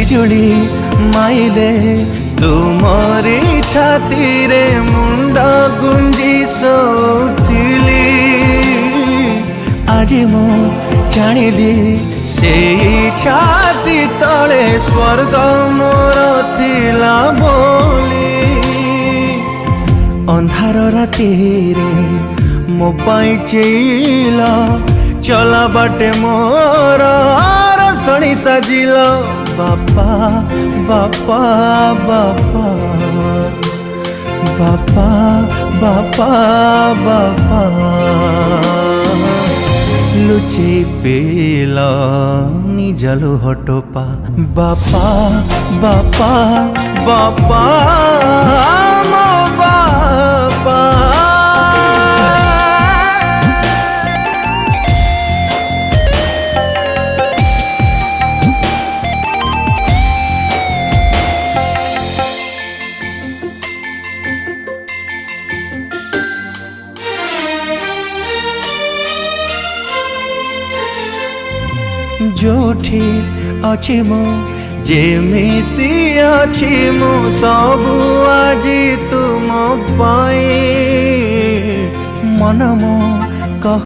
बिजुली माइले तुमरी छाती रे मुंडा गुंजी सोथिली आज मु जानिली से छाती तले स्वर्ग मोर थिला बोली अंधार राति रे मो पाई चेला चला बाटे मोर रसणी साजिल बापा बापा बापा बापा बापा बापा लुचे पेला निजलु हटोपा बापा बापा बापा मो बापा जोठी अच्छी मो जेमिति अच्छी मो सबु आज तुम पाए मन मो